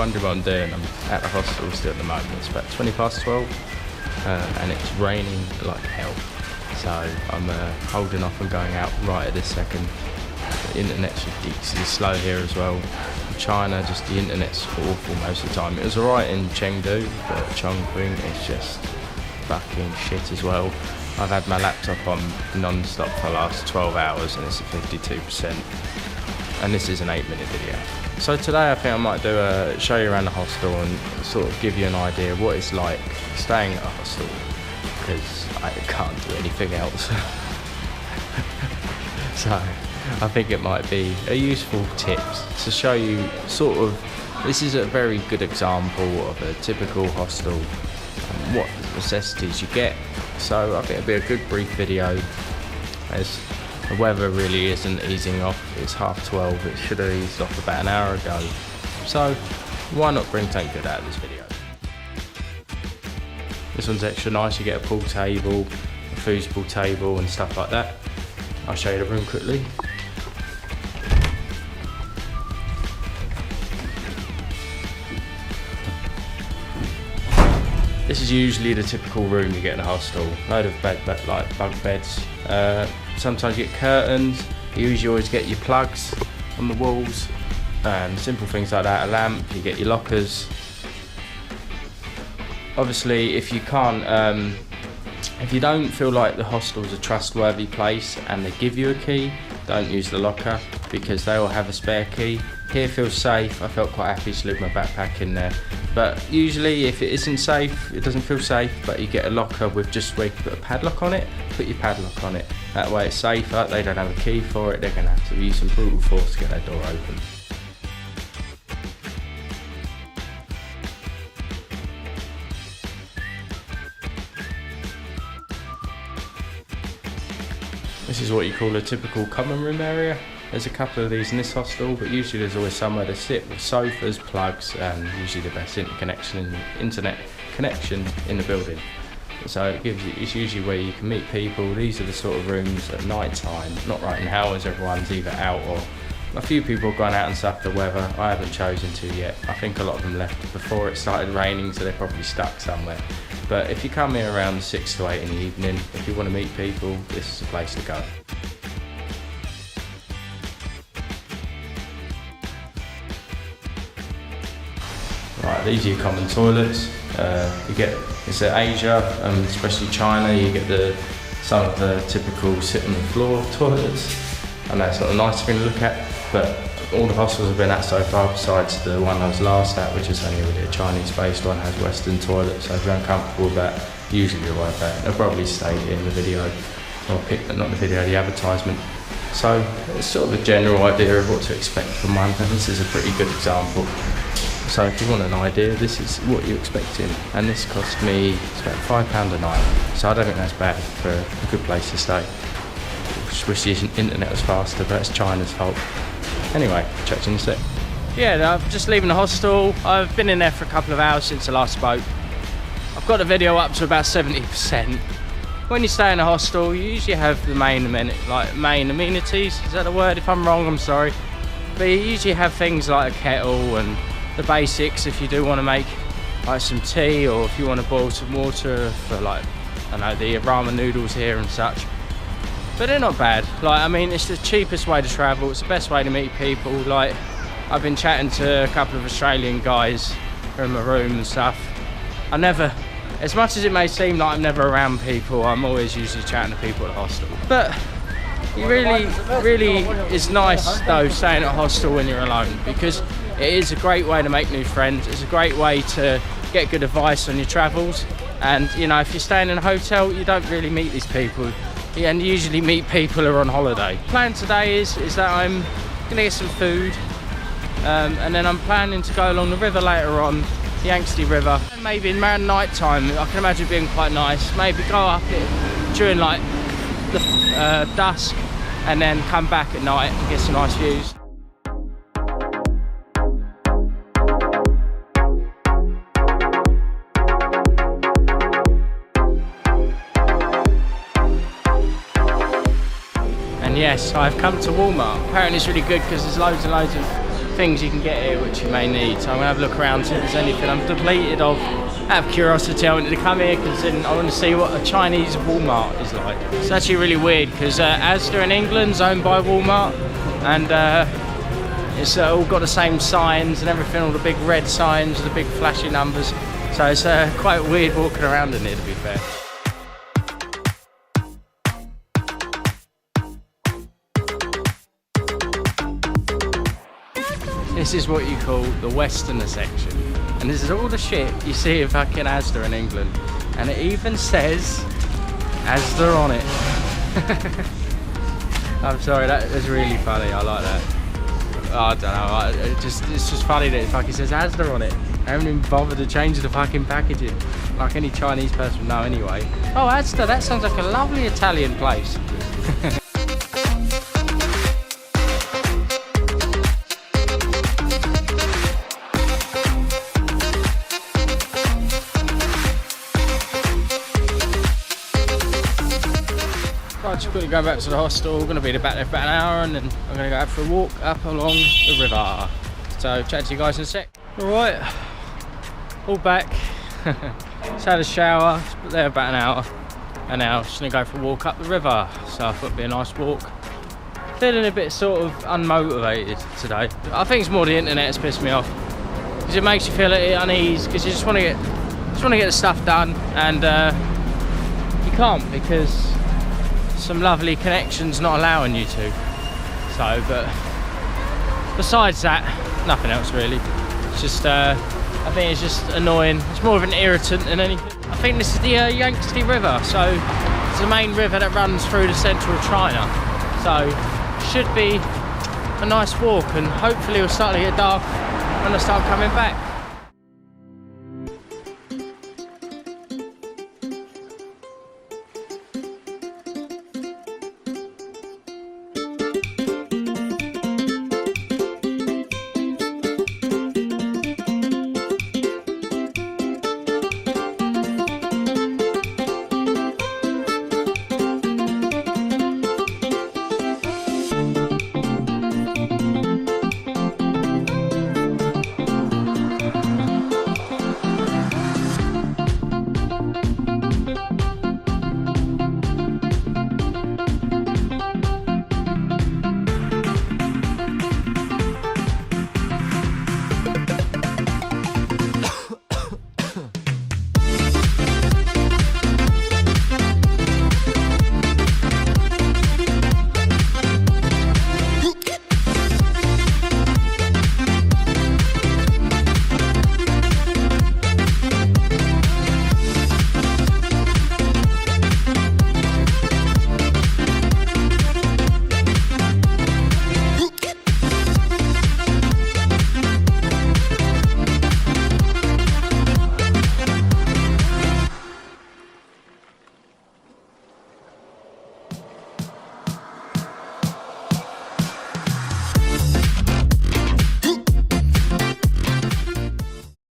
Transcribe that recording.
wondering what I'm doing, I'm at the hostel still at the moment. It's about 20 past 12 and it's raining like hell. So I'm holding off and going out right at this second. The internet's ridiculously slow here as well. In China, just the internet's awful most of the time. It was alright in Chengdu, but Chongqing is just fucking shit as well. I've had my laptop on non-stop for the last 12 hours and it's at 52%. And this is an 8-minute video. So today I think I might do show you around the hostel and sort of give you an idea of what it's like staying at a hostel, because I can't do anything else. So I think it might be a useful tips to show you sort of, this is a very good example of a typical hostel and what necessities you get. So I think it'll be a good brief video, as the weather really isn't easing off. It's 12:30, it should have eased off about an hour ago. So why not bring something good out of this video? This one's extra nice, you get a pool table, a foosball table and stuff like that. I'll show you the room quickly. This is usually the typical room you get in a hostel. Load of like bunk beds. Sometimes you get curtains. You usually always get your plugs on the walls and simple things like that. A lamp. You get your lockers. Obviously, if you can't, if you don't feel like the hostel's a trustworthy place and they give you a key, don't use the locker because they will have a spare key. Here feels safe. I felt quite happy to leave my backpack in there. But usually if it isn't safe, it doesn't feel safe, but you get a locker with just where you can put a padlock on it, put your padlock on it. That way it's safer. They don't have a key for it. They're going to have to use some brutal force to get that door open. This is what you call a typical common room area. There's a couple of these in this hostel, but usually there's always somewhere to sit with sofas, plugs, and usually the best internet connection in the building. So it gives you, it's usually where you can meet people. These are the sort of rooms at night time, not right now as everyone's either out or a few people have gone out and stuff the weather. I haven't chosen to yet. I think a lot of them left before it started raining, so they're probably stuck somewhere. But if you come here around 6 to 8 in the evening, if you want to meet people, this is the place to go. Right, these are your common toilets. You get, it's in Asia, especially China, you get some of the typical sit on the floor toilets. I know it's not a nice thing to look at, but all the hostels I've been at so far, besides the one I was last at, which is only really a Chinese-based one, has Western toilets. So if you're uncomfortable with that, usually you're right there. They'll probably state in the video, or not the video, the advertisement. So it's sort of a general idea of what to expect from one, and this is a pretty good example. So if you want an idea, this is what you're expecting, and this cost me, it's about £5 a night. So I don't think that's bad for a good place to stay. I wish the internet was faster, but it's China's fault. Anyway, chat to you in a sec. Yeah, I'm just leaving the hostel. I've been in there for a couple of hours since I last spoke. I've got the video up to about 70%. When you stay in a hostel, you usually have the main amenities. Is that a word? If I'm wrong, I'm sorry. But you usually have things like a kettle and the basics if you do want to make like some tea, or if you want to boil some water for like, I don't know, the ramen noodles here and such. But they're not bad. Like, I mean, it's the cheapest way to travel. It's the best way to meet people. Like, I've been chatting to a couple of Australian guys in my room and stuff. I never, as much as it may seem like I'm never around people, I'm always usually chatting to people at the hostel. But it really is nice though staying at a hostel when you're alone, because it is a great way to make new friends. It's a great way to get good advice on your travels. And you know, if you're staying in a hotel, you don't really meet these people. And usually meet people who are on holiday. Plan today is that I'm gonna get some food, and then I'm planning to go along the river later on, the Yangtze River. And maybe around night time, I can imagine it being quite nice. Maybe go up it during like the dusk, and then come back at night and get some nice views. And yes, I've come to Walmart. Apparently it's really good because there's loads and loads of things you can get here which you may need. So I'm gonna have a look around, see if there's anything I'm depleted of. Out of curiosity, I wanted to come here because I want to see what a Chinese Walmart is like. It's actually really weird because Asda in England's owned by Walmart, and it's all got the same signs and everything, all the big red signs, the big flashy numbers. So it's quite weird walking around in here, to be fair. This is what you call the Westerner section. And this is all the shit you see in fucking Asda in England. And it even says Asda on it. I'm sorry, that is really funny, I like that. I don't know, it's just funny that it fucking says Asda on it. I haven't even bothered to change the fucking packaging, like any Chinese person would know anyway. Oh, Asda, that sounds like a lovely Italian place. Right, just quickly going back to the hostel. We're going to be back there for about an hour, and then I'm going to go out for a walk up along the river. So chat to you guys in a sec. Alright, all back. Just had a shower, but there about an hour. And now just going to go for a walk up the river. So I thought it'd be a nice walk. Feeling a bit sort of unmotivated today. I think it's more the internet that's pissed me off. Because it makes you feel at unease, because you just want to get the stuff done, and you can't because some lovely connections not allowing you to. So, but besides that, nothing else really. It's just I think it's just annoying. It's more of an irritant than anything. I think this is the Yangtze River, so it's the main river that runs through the centre of China. So should be a nice walk, and hopefully it'll start to get dark when I start coming back.